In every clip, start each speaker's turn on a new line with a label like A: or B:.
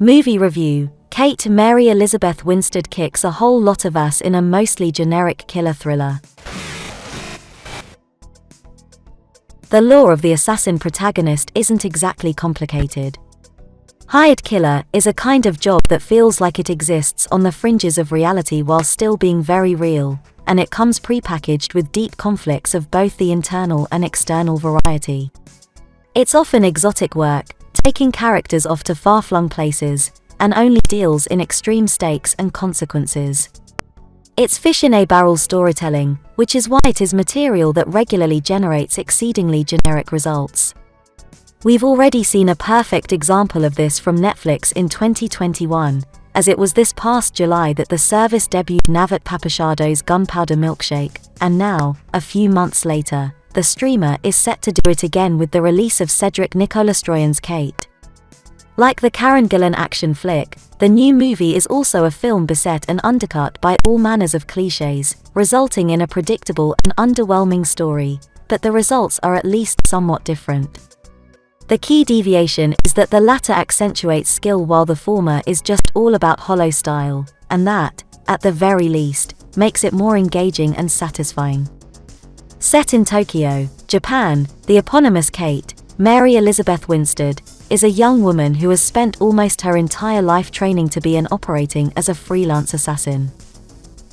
A: Movie review. Kate Mary Elizabeth Winstead kicks a whole lot of ass in a mostly generic killer thriller. The lore of the assassin protagonist isn't exactly complicated. Hired killer is a kind of job that feels like it exists on the fringes of reality while still being very real, and it comes pre-packaged with deep conflicts of both the internal and external variety. It's often exotic work, taking characters off to far-flung places, and only deals in extreme stakes and consequences. It's fish-in-a-barrel storytelling, which is why it is material that regularly generates exceedingly generic results. We've already seen a perfect example of this from Netflix in 2021, as it was this past July that the service debuted Navit Papashado's Gunpowder Milkshake, and now, a few months later, the streamer is set to do it again with the release of Cedric Nicolastroyan's Kate. Like the Karen Gillan action flick, the new movie is also a film beset and undercut by all manners of clichés, resulting in a predictable and underwhelming story, but the results are at least somewhat different. The key deviation is that the latter accentuates skill while the former is just all about hollow style, and that, at the very least, makes it more engaging and satisfying. Set in Tokyo, Japan, the eponymous Kate, Mary Elizabeth Winstead, is a young woman who has spent almost her entire life training to be and operating as a freelance assassin.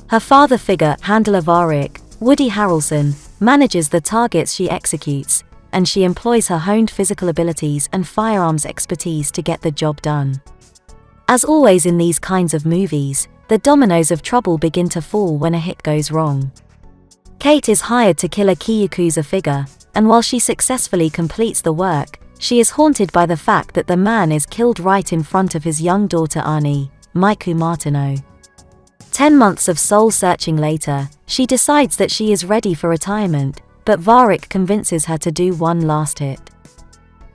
A: Her father figure, handler Varric, Woody Harrelson, manages the targets she executes, and she employs her honed physical abilities and firearms expertise to get the job done. As always in these kinds of movies, the dominoes of trouble begin to fall when a hit goes wrong. Kate is hired to kill a key Yakuza figure, and while she successfully completes the work, she is haunted by the fact that the man is killed right in front of his young daughter Ani, Miku Martineau. 10 months of soul-searching later, she decides that she is ready for retirement, but Varric convinces her to do one last hit.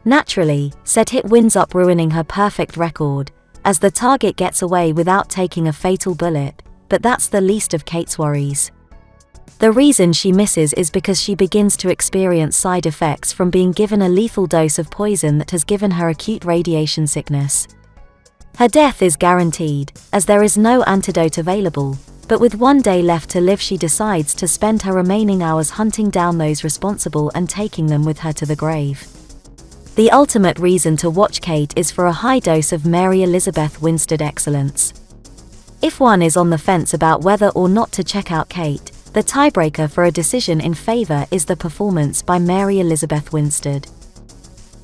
A: Naturally, said hit winds up ruining her perfect record, as the target gets away without taking a fatal bullet, but that's the least of Kate's worries. The reason she misses is because she begins to experience side effects from being given a lethal dose of poison that has given her acute radiation sickness. Her death is guaranteed, as there is no antidote available, but with 1 day left to live she decides to spend her remaining hours hunting down those responsible and taking them with her to the grave. The ultimate reason to watch Kate is for a high dose of Mary Elizabeth Winstead excellence. If one is on the fence about whether or not to check out Kate, the tiebreaker for a decision in favor is the performance by Mary Elizabeth Winstead.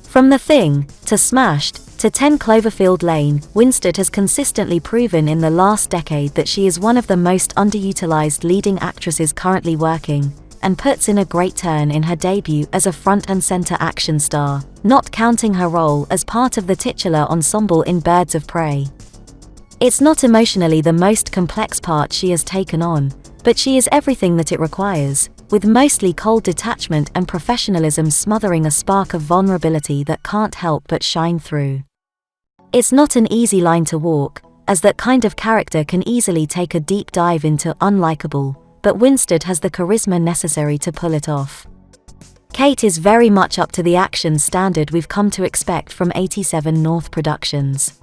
A: From The Thing, to Smashed, to 10 Cloverfield Lane, Winstead has consistently proven in the last decade that she is one of the most underutilized leading actresses currently working, and puts in a great turn in her debut as a front-and-center action star, not counting her role as part of the titular ensemble in Birds of Prey. It's not emotionally the most complex part she has taken on, but she is everything that it requires, with mostly cold detachment and professionalism smothering a spark of vulnerability that can't help but shine through. It's not an easy line to walk, as that kind of character can easily take a deep dive into unlikable, but Winstead has the charisma necessary to pull it off. Kate is very much up to the action standard we've come to expect from 87 North Productions.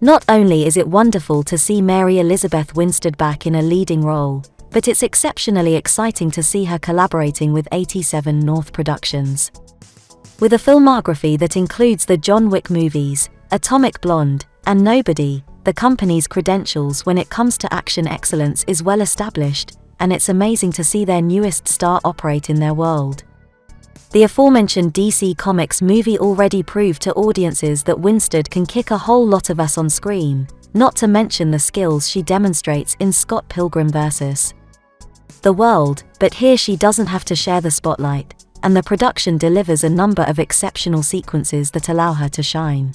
A: Not only is it wonderful to see Mary Elizabeth Winstead back in a leading role, but it's exceptionally exciting to see her collaborating with 87 North Productions. With a filmography that includes the John Wick movies, Atomic Blonde, and Nobody, the company's credentials when it comes to action excellence is well established, and it's amazing to see their newest star operate in their world. The aforementioned DC Comics movie already proved to audiences that Winstead can kick a whole lot of ass on screen, not to mention the skills she demonstrates in Scott Pilgrim vs. the World, but here she doesn't have to share the spotlight, and the production delivers a number of exceptional sequences that allow her to shine.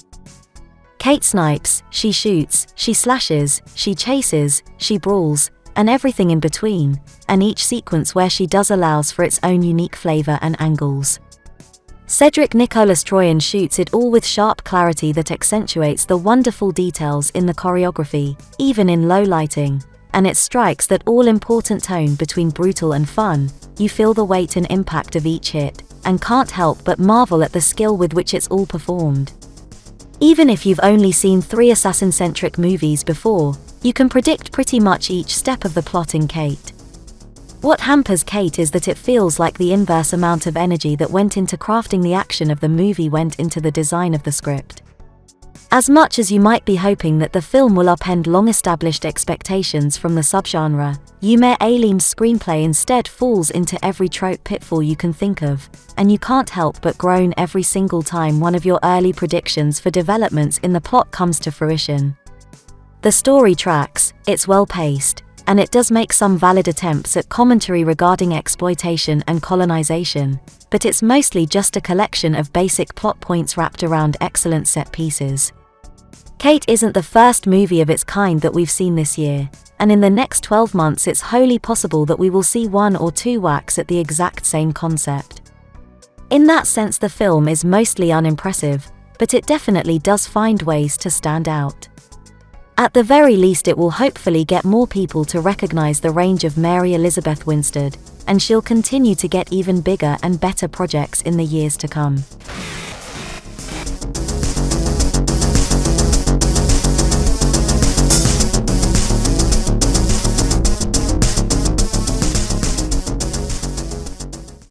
A: Kate snipes, she shoots, she slashes, she chases, she brawls, and everything in between, and each sequence where she does allows for its own unique flavor and angles. Cedric Nicolastroyan shoots it all with sharp clarity that accentuates the wonderful details in the choreography, even in low lighting, and it strikes that all-important tone between brutal and fun. You feel the weight and impact of each hit, and can't help but marvel at the skill with which it's all performed. Even if you've only seen 3 assassin-centric movies before, you can predict pretty much each step of the plot in Kate. What hampers Kate is that it feels like the inverse amount of energy that went into crafting the action of the movie went into the design of the script. As much as you might be hoping that the film will upend long-established expectations from the subgenre, Umair Aleem's screenplay instead falls into every trope pitfall you can think of, and you can't help but groan every single time one of your early predictions for developments in the plot comes to fruition. The story tracks, it's well-paced, and it does make some valid attempts at commentary regarding exploitation and colonization, but it's mostly just a collection of basic plot points wrapped around excellent set pieces. Kate isn't the first movie of its kind that we've seen this year, and in the next 12 months it's wholly possible that we will see 1 or 2 whacks at the exact same concept. In that sense, the film is mostly unimpressive, but it definitely does find ways to stand out. At the very least, it will hopefully get more people to recognize the range of Mary Elizabeth Winstead, and she'll continue to get even bigger and better projects in the years to come.